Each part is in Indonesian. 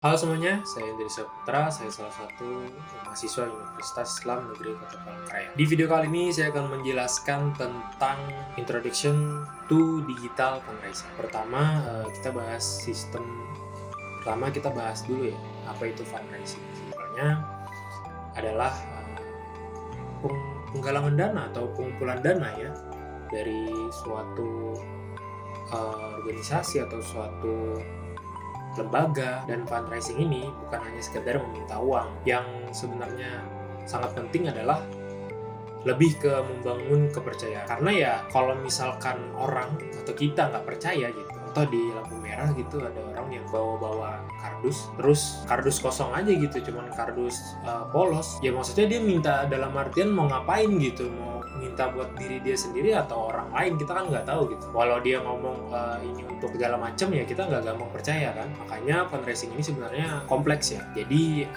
Halo semuanya, saya Indri Saputra, saya salah satu mahasiswa Universitas Islam Negeri Kota Palangkaraya. Di video kali ini saya akan menjelaskan tentang Introduction to Digital Fundraising. Pertama kita bahas dulu ya, apa itu fundraising. Simpelnya adalah penggalangan dana atau pengumpulan dana ya dari suatu organisasi atau suatu lembaga. Dan fundraising ini bukan hanya sekedar meminta uang. Yang sebenarnya sangat penting adalah lebih ke membangun kepercayaan. Karena ya kalau misalkan orang atau kita nggak percaya gitu, atau di lampu merah gitu ada orang yang bawa-bawa kardus, terus kardus kosong aja gitu, cuman kardus polos, ya maksudnya dia minta dalam artian mau ngapain gitu, mau minta buat diri dia sendiri atau orang lain, kita kan nggak tahu gitu. Walau dia ngomong ini untuk segala macam, ya kita nggak gampang percaya kan. Makanya fundraising ini sebenarnya kompleks ya. Jadi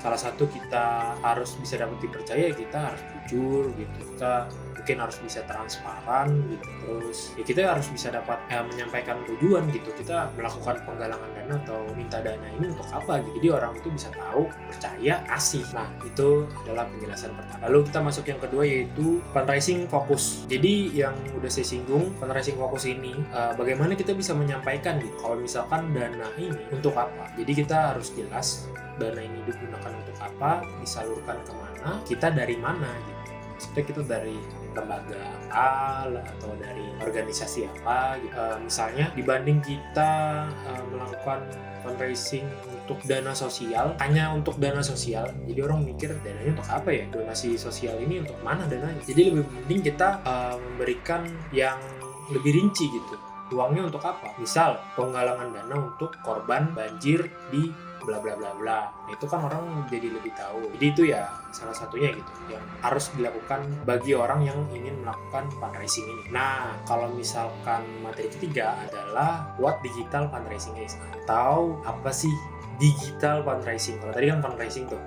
salah satu kita harus bisa dapat dipercaya, kita harus jujur gitu, kita mungkin harus bisa transparan gitu, terus ya kita harus bisa dapat menyampaikan tujuan gitu, kita melakukan penggalangan dana atau minta dana ini untuk apa gitu, jadi orang itu bisa tahu, percaya, kasih. Nah itu adalah penjelasan pertama. Lalu kita masuk yang kedua, yaitu fundraising fokus. Jadi yang udah saya singgung, fundraising fokus ini bagaimana kita bisa menyampaikan gitu, kalau misalkan dana ini untuk apa. Jadi kita harus jelas dana ini digunakan untuk apa, disalurkan kemana, kita dari mana gitu. Maksudnya kita dari lembaga apa atau dari organisasi apa gitu. Misalnya dibanding kita melakukan fundraising untuk dana sosial, hanya untuk dana sosial, jadi orang mikir dananya untuk apa ya, donasi sosial ini untuk mana dananya. Jadi lebih penting kita memberikan yang lebih rinci gitu, uangnya untuk apa. Misal penggalangan dana untuk korban banjir di bla bla bla bla. Nah, itu kan orang jadi lebih tahu. Jadi itu ya salah satunya gitu yang harus dilakukan bagi orang yang ingin melakukan fundraising ini. Nah, kalau misalkan materi ketiga adalah what digital fundraising is, atau apa sih digital fundraising. Kalau tadi kan fundraising tuh.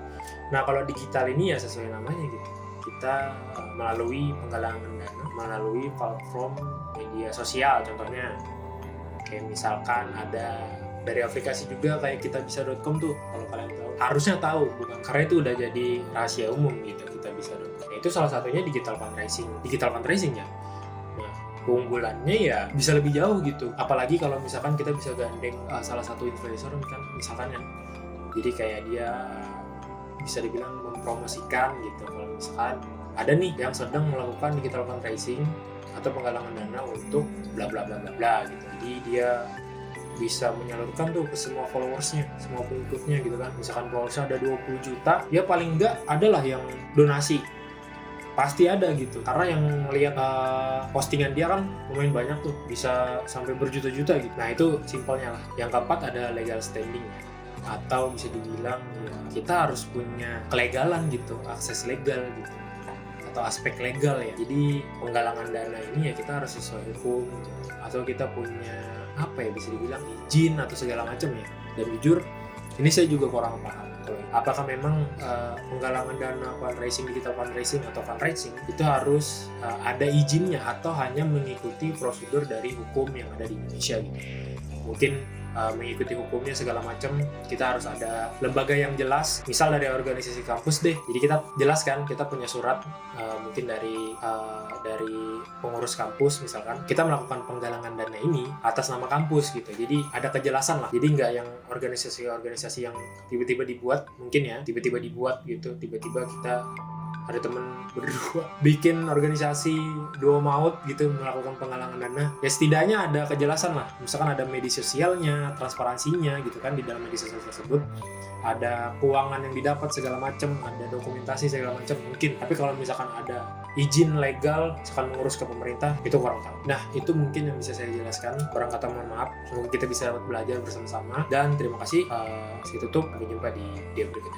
Nah, kalau digital ini ya sesuai namanya gitu. Kita melalui penggalangan dana melalui platform media sosial, contohnya kayak misalkan ada dari aplikasi juga kayak kitabisa.com tuh, kalau kalian tahu, harusnya tahu bukan, karena itu udah jadi rahasia umum gitu, kitabisa.com. Nah, itu salah satunya digital fundraising ya. Nah, keunggulannya ya bisa lebih jauh gitu, apalagi kalau misalkan kita bisa gandeng salah satu influencer misalkan ya, jadi kayak dia bisa dibilang mempromosikan gitu, kalau misalkan ada nih yang sedang melakukan digital fundraising atau penggalangan dana untuk bla bla bla bla bla gitu, jadi dia bisa menyalurkan tuh ke semua followersnya, semua pengikutnya gitu kan. Misalkan followersnya ada 20 juta, ya paling enggak adalah yang donasi, pasti ada gitu, karena yang lihat postingan dia kan lumayan banyak tuh, bisa sampai berjuta-juta gitu. Nah itu simpelnya lah. Yang keempat ada legal standing, atau bisa dibilang ya, kita harus punya kelegalan gitu, akses legal gitu, atau aspek legal ya. Jadi penggalangan dana ini ya kita harus sesuai hukum gitu. Atau kita punya apa ya, bisa dibilang izin atau segala macam ya. Dan jujur ini saya juga kurang paham gitu. Apakah memang penggalangan dana fundraising, digital fundraising atau fundraising itu harus ada izinnya, atau hanya mengikuti prosedur dari hukum yang ada di Indonesia gitu. Mungkin mengikuti hukumnya segala macam, kita harus ada lembaga yang jelas, misal dari organisasi kampus deh, jadi kita jelaskan kita punya surat mungkin dari pengurus kampus, misalkan kita melakukan penggalangan dana ini atas nama kampus gitu, jadi ada kejelasan lah. Jadi nggak yang organisasi yang tiba-tiba dibuat, mungkin ya tiba-tiba dibuat gitu, tiba-tiba kita ada temen berdua bikin organisasi dua maut gitu melakukan penggalangan dana, ya setidaknya ada kejelasan lah, misalkan ada media sosialnya, transparansinya gitu kan, di dalam media sosial tersebut ada keuangan yang didapat segala macam, ada dokumentasi segala macam mungkin. Tapi kalau misalkan ada izin legal misalkan mengurus ke pemerintah, itu kurang tahu. Nah itu mungkin yang bisa saya jelaskan, kurang kata mohon maaf. Semoga kita bisa dapat belajar bersama-sama, dan terima kasih. Saya tutup, sampai jumpa di video berikutnya.